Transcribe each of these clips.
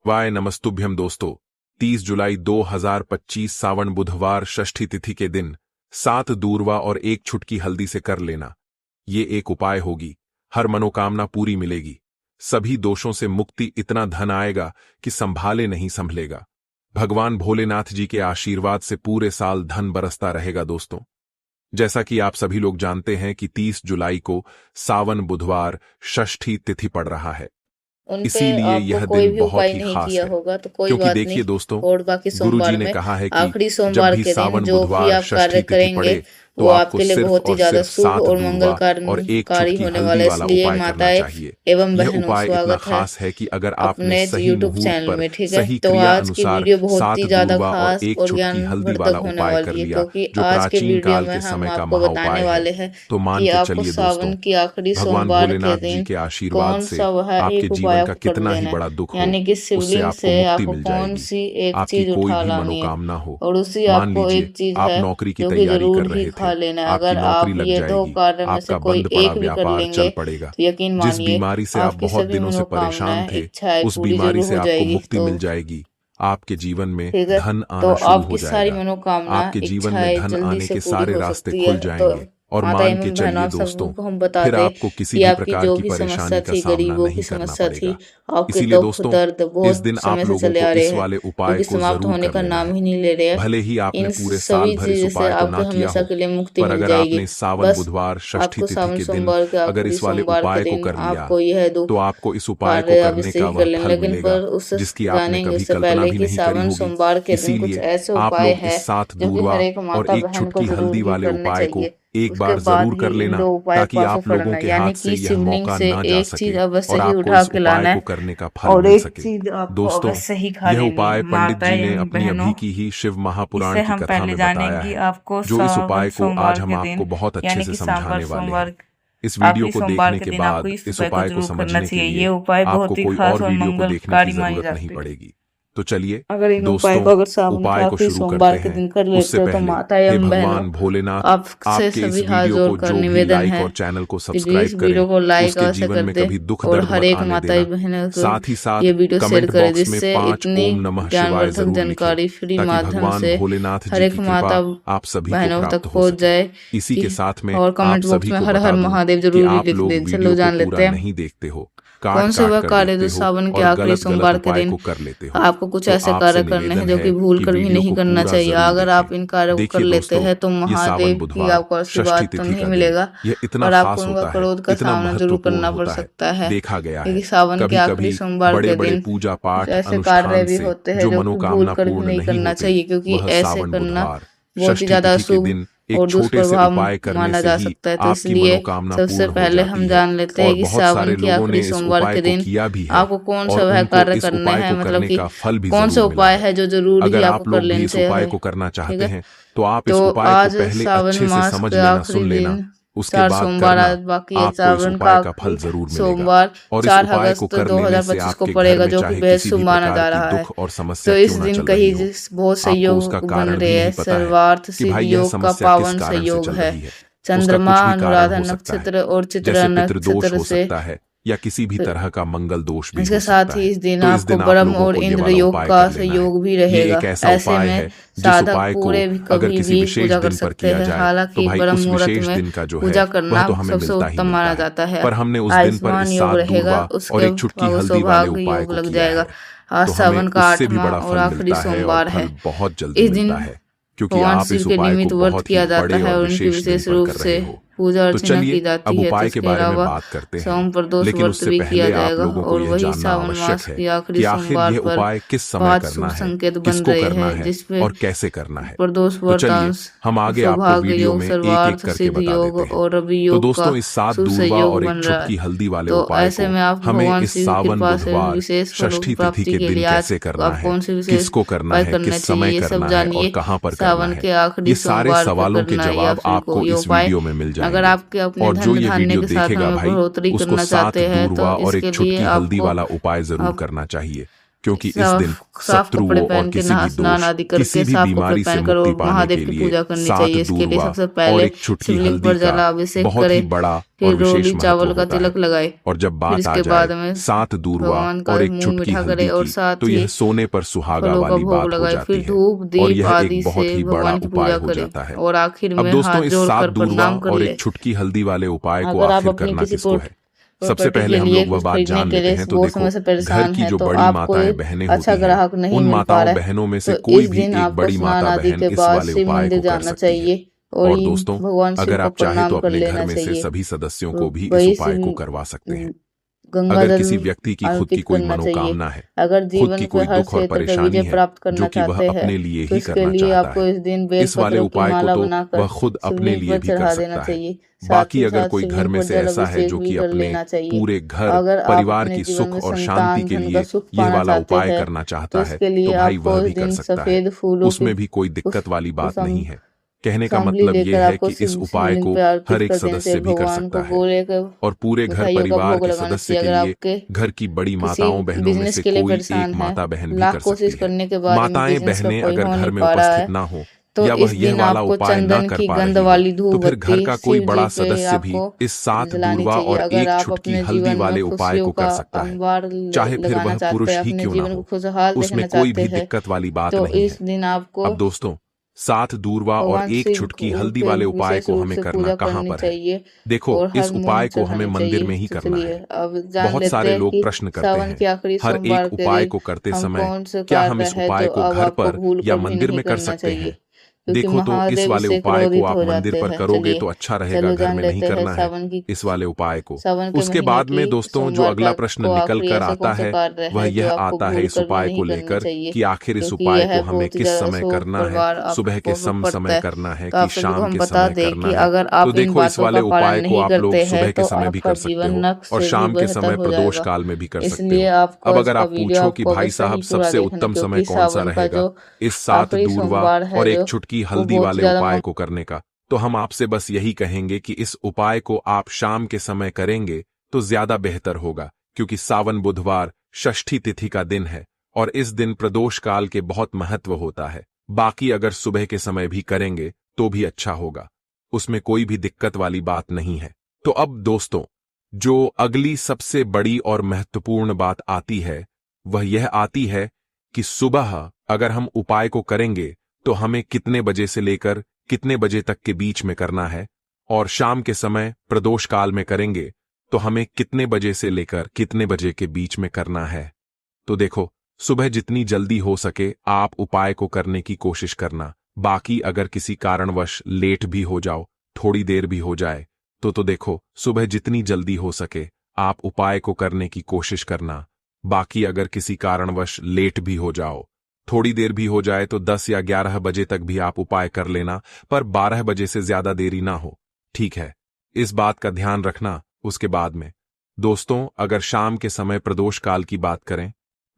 वाय नमस्तुभ्यम दोस्तों। 30 जुलाई 2025 सावन बुधवार षष्ठी तिथि के दिन 7 दूर्वा और 1 छुटकी हल्दी से कर लेना। ये एक उपाय होगी, हर मनोकामना पूरी मिलेगी, सभी दोषों से मुक्ति, इतना धन आएगा कि संभाले नहीं संभलेगा। भगवान भोलेनाथ जी के आशीर्वाद से पूरे साल धन बरसता रहेगा दोस्तों। जैसा कि आप सभी लोग जानते हैं कि 30 जुलाई को सावन बुधवार षष्ठी तिथि पड़ रहा है, इसीलिए यह दिन बहुत ही खास है। क्योंकि देखिए दोस्तों, गुरु जी ने कहा है कि जब भी सावन बुधवार षष्ठी तिथि पड़े तो आपको सिर्फ और सिर्फ 7 दूर्वा और 1 छुटकी हल्दी वाला उपाय करना चाहिए। यह उपाय इतना खास है कि अगर आपने सही मुहूर्त पर सही क्रिया अनुसार 7 दूर्वा और 1 छुटकी हल्दी वाला उपाय कर लिया, जो प्राचीन काल के समय का महाउपाय है, तो मान के चलिए दोस्तों, भगवान भोलेनाथ जी के आशीर्वाद से आपके जीवन का कितना ही बड़ा दुख हो, उससे आपको मुक्ति मिल जाएगी। आपकी कोई भी मनोकामना हो, मान लीजिए आप नौकरी की तैयारी कर रहे थे, आपकी नौकरी लग जाएगी, आपका बंद पड़ा व्यापार चल पड़ेगा, जिस बीमारी से आप बहुत दिनों से परेशान थे उस बीमारी से आपको मुक्ति मिल जाएगी। आपके जीवन में धन आना शुरू हो जाएगा, आपके जीवन में धन आने के सारे रास्ते खुल जाएंगे। और मान के चलिए दोस्तों, फिर आपको किसी भी प्रकार की परेशानी का सामना नहीं करना पड़ेगा। इसीलिए दोस्तों, इस दिन आप लोगों को इस वाले उपाय को जरूर करना है। भले ही आपने पूरे साल भर इस उपाय को ना किया हो, पर अगर आपने सावन बुधवार षष्ठी तिथि के दिन अगर इस वाले उपाय को कर लिया, तो आपको इस उपाय को करने का वह फल मिलेगा जिसकी आपने कभी कल्पना भी नहीं करी होगी। इसीलिए आप लोग इस 7 दूर्वा और 1 छुटकी हल्दी वाले उपाय को एक बार जरूर कर लेना, ताकि आप लोगों के हाथ से यह मौका ना जा सके और आपको इस उपाय को करने का फल मिल सके। दोस्तों, यह उपाय पंडित जी ने अपनी अभी की ही शिव महापुराण की कथा में बताया है, जो इस उपाय को आज हम आपको बहुत अच्छे से समझाने वाले हैं। इस वीडियो को देखने के बाद इस उपाय को समझने के लिए आपको कोई और वीडियो को देखने की जरूरत नहीं पड़ेगी। तो चलिए दोस्तों, उपाय को शुरू करते हैं। उससे पहले हे भगवान भोलेनाथ, आपके इस वीडियो को जो भी लाइक और चैनल को सब्सक्राइब करें, उसके जीवन में कभी दुख दर्द मत आने देना। साथ ही साथ कमेंट बॉक्स में 5 ओम नमः शिवाय जरूर लिखें, ताकि भगवान भोलेनाथ जी की कृपा आप सभी को प्राप्त हो जाए। इसी के साथ में आप सभी को बता दूं कि आप लोग वीडियो को पूरा नहीं देखते हो, कौन से वह कार्य जो सावन के आखिरी सोमवार के दिन आपको कुछ ऐसे कार्य करने हैं जो कि भूल कर भी नहीं करना चाहिए। अगर आप इन कार्यों को कर लेते हैं तो महादेव की आपको आशीर्वाद तो नहीं मिलेगा और आपको उनका क्रोध का सामना जरूर करना पड़ सकता है। क्योंकि सावन के आखिरी सोमवार के दिन ऐसे कार्य भी होते हैं जो भूल कर भी नहीं करना चाहिए, क्योंकि ऐसे करना बहुत ही ज्यादा शुभ और दुष्प्रभाव माना जा सकता है। तो इसलिए सबसे पहले हम जान लेते हैं कि सावन के आखिरी सोमवार के दिन आपको कौन सा वह कार्य करना है, मतलब कि कौन सा उपाय है जो जरूरी आपको कर लेने चाहिए। तो आज सावन मास के आखिरी दिन 4 सोमवार बाकी है। सावन का फल जरूर सोमवार 4 अगस्त 2025 को पड़ेगा, जो कि बेहद शुभ माना जा रहा है। तो इस दिन कहीं बहुत संयोग बन रहे हैं। सर्वार्थ सिद्ध योग का पावन संयोग है। चंद्रमा अनुराधा नक्षत्र और चित्रा नक्षत्र से या किसी भी तरह का मंगल दोष भी इसके साथ ही इस दिन आपको ब्रह्म और इंद्र योग का सहयोग भी रहेगा। ऐसे में साधक पूरे भी कभी भी पूजा कर सकते हैं। हालांकि ब्रह्म मुहूर्त में पूजा करना सबसे उत्तम माना जाता है। आयुष्मान योग रहेगा, उसके सौभाग्य योग लग जाएगा। आज सावन का 8वां और आखिरी सोमवार है। इस दिन भगवान शिव के निमित्त व्रत किया जाता है और उनकी विशेष रूप से पूजा अर्चना की जाती है। तो इसके अलावा सोम प्रदोष व्रत भी किया जाएगा और वही सावन मास के आखिरी सोमवार पर 5 शुभ संकेत बन रहे हैं, जिसमें प्रदोष व्रतांश, सौभाग्य योग, सर्वार्थ सिद्ध योग और रवि योग का शुभ सहयोग बन रहा है। तो ऐसे में आप भगवान शिव की कृपा से विशेष फलों की प्राप्ति के लिए आज आप कौन से विशेष उपाय करना चाहिए, ये सब जानिए। सावन के आखिरी सोमवार को करना है या फिर कोई उपाय। अगर आपके अपने धन धान्य के साथ में बढ़ोतरी करना चाहते हैं तो इसके लिए आपको वाला उपाय जरूर करना चाहिए। क्योंकि इस दिन शत्रुओं और किसी भी दोष, किसी भी बीमारी से मुक्ति पाने के लिए 7 दूर्वा और एक चुटकी हल्दी का बहुत ही बड़ा और विशेष महत्व होता है। और जब बात आ जाए 7 दूर्वा और एक चुटकी हल्दी की, तो यह सोने पर सुहागा वाली बात हो जाती है और यह एक बहुत ही बड़ा उपाय हो जाता है। और आखिर में अब दोस्तों, इस 7 दूर्वा प्रणाम कर और ले। एक चुटकी हल्दी वाले उपाय को अगर आप आखिर अपनी करना किसी किसको है? सबसे प्रॉपर्टी पहले के हम लिए लोग वह कुछ बात खरीदने जान के लेते लिए हैं। तो बहुत देखो, समय से घर परेशान की है, जो तो बड़ी आपको माताएं बहनें अच्छा होती ग्राहक हैं, नहीं उन मिल पा माताओं रहा है, बहनों में से तो कोई इस भी दिन एक आपको बड़ी स्नान माता आदि बहन के इस बाद वाले शिव उपाय मंदिर को कर जाना सकती है। चाहिए और और दोस्तों, भगवान शिव अगर को आप चाहे प्रणाम तो कर अपने घर लेना में से चाहिए। सभी सदस्यों को भी इस वही उपाय को शिव करवा सकते हैं। गंगा अगर जल किसी व्यक्ति की खुद की अर्पित कोई करना चाहिए। मनोकामना है, अगर खुद जीवन की के कोई हर दुख और क्षेत्र पे परेशानी विजय है प्राप्त जो करना कि वह चाहते हैं, अपने लिए तो ही इसके करना लिए चाहता आपको है, इस दिन इस वाले बेलपत्रों की उपाय को माला तो बनाकर वह खुद अपने शिवलिंग लिए पर भी कर चढ़ा देना सकता है। चाहिए। साथ बाकी ही अगर साथ कोई घर शिवलिंग में पर से जल ऐसा है अभिषेक जो भी कि कर अपने लेना चाहिए। पूरे घर अगर आप परिवार अपने की जीवन सुख में और शांति संतान के धन का लिए सुख यह पाना वाला चाहते उपाय हैं, करना तो चाहता है, इसके लिए तो भाई आपको वह इस भी कर दिन सकता है। सफेद फूलों की उसमें भी कोई दिक्कत वाली बात नहीं है। कहने का सांबली मतलब लेकर यह है आपको कि इस उपाय शिवलिंग को पे अर्पित हर एक कर देना चाहिए। सदस्य भी कर भगवान सकता को है गोले के और पूरे घर मिठाइयों का परिवार भोग के लगाना सदस्य चाहिए। के अगर लिए आपके घर की बड़ी किसी माताओं बहनों में बिजनेस से के लिए कोई परेशान एक है, माता बहन भी लाख कर कोशिश सकती है। करने के बाद भी माताएं बिजनेस का बहनें कोई अगर हो घर नहीं में पा रहा उपस्थित है, ना हो तो या इस वह यह दिन वाला आपको उपाय ना चंदन कर की पा गंध रही हो, वाली तो धूप फिर घर बत्ती का कोई शिव जी बड़ा पे सदस्य भी आपको इस 7 जलानी दूर्वा चाहिए। और अगर एक आप चुटकी अपने हल्दी जीवन में वाले उपाय खुशियों को का कर सकता है, अंबार चाहे फिर लगाना वह चाहते पुरुष हैं, ही अपने क्यों ना जीवन को हो। खुशहाल उसमें देखना कोई चाहते भी हैं, दिक्कत वाली बात तो नहीं इस है। दिन आपको अब दोस्तों, 7 दूर्वा और भगवान एक शिव चुटकी हल्दी के वाले उपाय विशेष को रूप हमें से करना पूजा कहाँ करनी पर है? चाहिए देखो, और इस हर उपाय मूंग को हमें चढ़ानी मंदिर चाहिए। में ही तो करना चलिए है। अब जान बहुत लेते सारे हैं लोग कि प्रश्न करते सावन हैं, के आखिरी हर सोमवार एक के उपाय दिन को करते हम समय कौन से क्या हम कार्य इस है उपाय जो को अब घर आपको पर भूल या कर भी मंदिर नहीं में कर करना सकते चाहिए, हैं? क्योंकि देखो, तो इस महादेव वाले इससे उपाय को क्रोधित आप हो मंदिर जाते पर हैं। करोगे चलिए तो अच्छा रहेगा, चलो घर जान में नहीं लेते हैं करना है इस वाले उपाय को। सावन के उसके महीने बाद की में दोस्तों, जो सोमवार अगला प्रश्न को निकल आखिरी कर ऐसे आता कौन सा है कार्य वह है जो यह आपको आता है भूल इस कर भी उपाय नहीं को करना लेकर चाहिए, कि आखिर इस क्योंकि उपाय यह को हमें बहुत ही किस ज्यादा समय शुभ करना है, प्रभाव सुबह के आपको पड़ता समय है। करना है तो कि आप सभी को शाम हम के बता समय दें करना कि है? अगर तो आप इन देखो, इस बातों वाले का पालन उपाय को नहीं आप लोग करते हैं, सुबह के तो समय भी आपका कर सकते जीवन हो नर्क और से भी शाम के बेहतर समय हो प्रदोष जाएगा। काल में भी कर सकते इसलिए हो। आपको अब अगर इसका आप वीडियो पूछो कि आपको भाई अवश्य ही साहब पूरा सबसे देखना, उत्तम समय क्योंकि कौन सा सावन का रहेगा जो इस 7 आखिरी दूर्वा सोमवार है और एक जो चुटकी वो हल्दी बहुत वाले ज्यादा उपाय को करने का? तो हम आपसे बस यही कहेंगे कि इस उपाय को आप शाम के समय करेंगे तो ज्यादा बेहतर होगा, क्योंकि सावन बुधवार षष्ठी तिथि का दिन है और इस दिन प्रदोष काल के बहुत महत्व होता है। बाकी अगर सुबह के समय भी करेंगे तो भी अच्छा होगा, उसमें कोई भी दिक्कत वाली बात नहीं है। तो अब दोस्तों, जो अगली सबसे बड़ी और महत्वपूर्ण बात आती है वह यह आती है कि सुबह अगर हम उपाय को करेंगे तो हमें कितने बजे से लेकर कितने बजे तक के बीच में करना है, और शाम के समय प्रदोष काल में करेंगे तो हमें कितने बजे से लेकर कितने बजे के बीच में करना है। तो देखो, सुबह जितनी जल्दी हो सके आप उपाय को करने की कोशिश करना। बाकी अगर किसी कारणवश लेट भी हो जाओ, थोड़ी देर भी हो जाए, तो देखो, सुबह जितनी जल्दी हो सके आप उपाय को करने की कोशिश करना। बाकी अगर किसी कारणवश लेट भी हो जाओ, थोड़ी देर भी हो जाए, तो 10 या 11 बजे तक भी आप उपाय कर लेना, पर 12 बजे से ज्यादा देरी ना हो, ठीक है? इस बात का ध्यान रखना। उसके बाद में दोस्तों, अगर शाम के समय प्रदोष काल की बात करें,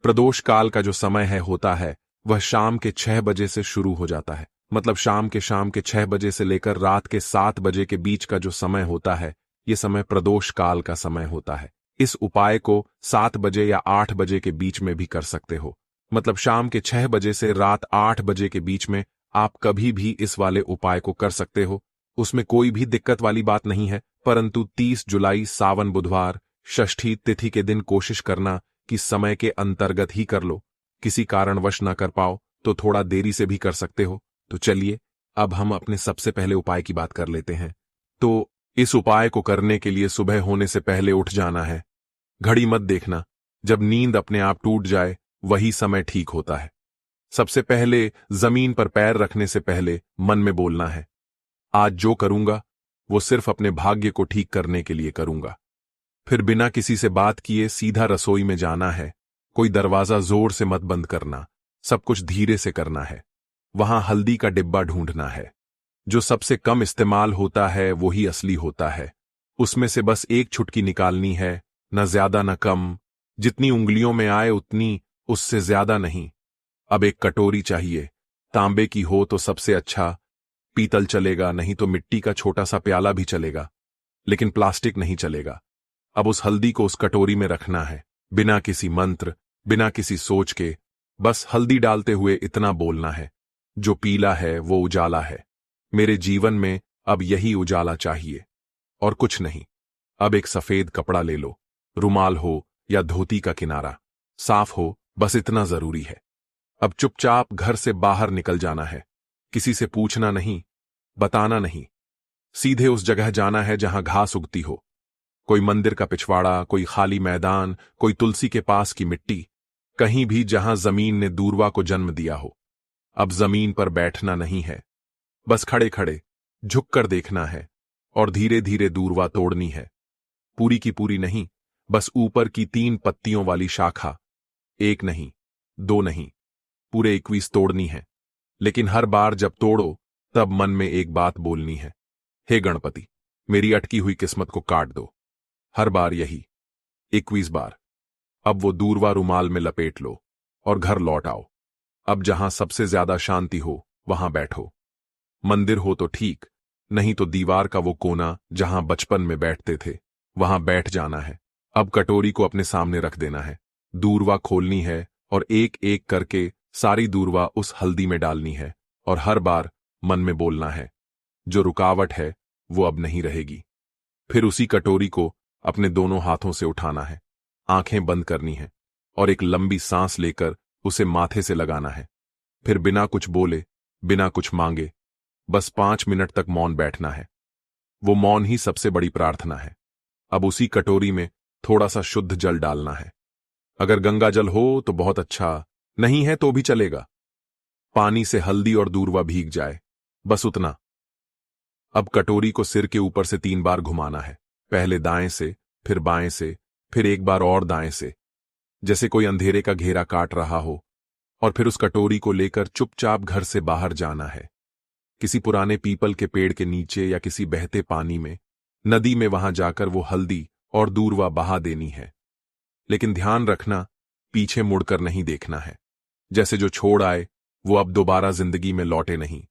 प्रदोष काल का जो समय होता है वह शाम के 6 बजे से शुरू हो जाता है। मतलब शाम के 6 बजे से लेकर रात के 7 बजे के बीच का जो समय होता है, यह समय प्रदोष काल का समय होता है। इस उपाय को 7 बजे या 8 बजे के बीच में भी कर सकते हो। मतलब शाम के 6 बजे से रात 8 बजे के बीच में आप कभी भी इस वाले उपाय को कर सकते हो, उसमें कोई भी दिक्कत वाली बात नहीं है। परंतु 30 जुलाई सावन बुधवार षष्ठी तिथि के दिन कोशिश करना कि समय के अंतर्गत ही कर लो। किसी कारणवश ना कर पाओ तो थोड़ा देरी से भी कर सकते हो। तो चलिए, अब हम अपने सबसे पहले उपाय की बात कर लेते हैं। तो इस उपाय को करने के लिए सुबह होने से पहले उठ जाना है। घड़ी मत देखना, जब नींद अपने आप टूट जाए वही समय ठीक होता है। सबसे पहले जमीन पर पैर रखने से पहले मन में बोलना है, आज जो करूंगा वो सिर्फ अपने भाग्य को ठीक करने के लिए करूंगा। फिर बिना किसी से बात किए सीधा रसोई में जाना है। कोई दरवाजा जोर से मत बंद करना, सब कुछ धीरे से करना है। वहां हल्दी का डिब्बा ढूंढना है। जो सबसे कम इस्तेमाल होता है वही असली होता है। उसमें से बस एक चुटकी निकालनी है, न ज्यादा न कम, जितनी उंगलियों में आए उतनी, उससे ज्यादा नहीं। अब एक कटोरी चाहिए, तांबे की हो तो सबसे अच्छा, पीतल चलेगा, नहीं तो मिट्टी का छोटा सा प्याला भी चलेगा, लेकिन प्लास्टिक नहीं चलेगा। अब उस हल्दी को उस कटोरी में रखना है, बिना किसी मंत्र, बिना किसी सोच के, बस हल्दी डालते हुए इतना बोलना है, जो पीला है वो उजाला है। मेरे जीवन में अब यही उजाला चाहिए और कुछ नहीं। अब एक सफेद कपड़ा ले लो, रुमाल हो या धोती का किनारा, साफ हो, बस इतना जरूरी है। अब चुपचाप घर से बाहर निकल जाना है, किसी से पूछना नहीं, बताना नहीं। सीधे उस जगह जाना है जहां घास उगती हो, कोई मंदिर का पिछवाड़ा, कोई खाली मैदान, कोई तुलसी के पास की मिट्टी, कहीं भी जहां जमीन ने दूर्वा को जन्म दिया हो। अब जमीन पर बैठना नहीं है, बस खड़े खड़े झुककर देखना है और धीरे धीरे दूर्वा तोड़नी है। पूरी की पूरी नहीं, बस ऊपर की 3 पत्तियों वाली शाखा, 1 नहीं, 2 नहीं, पूरे 21 तोड़नी है। लेकिन हर बार जब तोड़ो तब मन में एक बात बोलनी है, हे गणपति, मेरी अटकी हुई किस्मत को काट दो। हर बार यही, 21 बार। अब वो दूर्वा रुमाल में लपेट लो और घर लौट आओ। अब जहां सबसे ज्यादा शांति हो वहां बैठो। मंदिर हो तो ठीक, नहीं तो दीवार का वो कोना जहां बचपन में बैठते थे, वहां बैठ जाना है। अब कटोरी को अपने सामने रख देना है, दूर्वा खोलनी है और एक एक करके सारी दूर्वा उस हल्दी में डालनी है और हर बार मन में बोलना है, जो रुकावट है वो अब नहीं रहेगी। फिर उसी कटोरी को अपने दोनों हाथों से उठाना है, आंखें बंद करनी है और एक लंबी सांस लेकर उसे माथे से लगाना है। फिर बिना कुछ बोले, बिना कुछ मांगे, बस 5 मिनट तक मौन बैठना है। वो मौन ही सबसे बड़ी प्रार्थना है। अब उसी कटोरी में थोड़ा सा शुद्ध जल डालना है। अगर गंगा जल हो तो बहुत अच्छा, नहीं है तो भी चलेगा। पानी से हल्दी और दूर्वा भीग जाए, बस उतना। अब कटोरी को सिर के ऊपर से 3 बार घुमाना है, पहले दाएं से, फिर बाएं से, फिर एक बार और दाएं से, जैसे कोई अंधेरे का घेरा काट रहा हो। और फिर उस कटोरी को लेकर चुपचाप घर से बाहर जाना है, किसी पुराने पीपल के पेड़ के नीचे या किसी बहते पानी में, नदी में, वहां जाकर वो हल्दी और दूर्वा बहा देनी है। लेकिन ध्यान रखना, पीछे मुड़कर नहीं देखना है। जैसे जो छोड़ आए वो अब दोबारा जिंदगी में लौटे नहीं।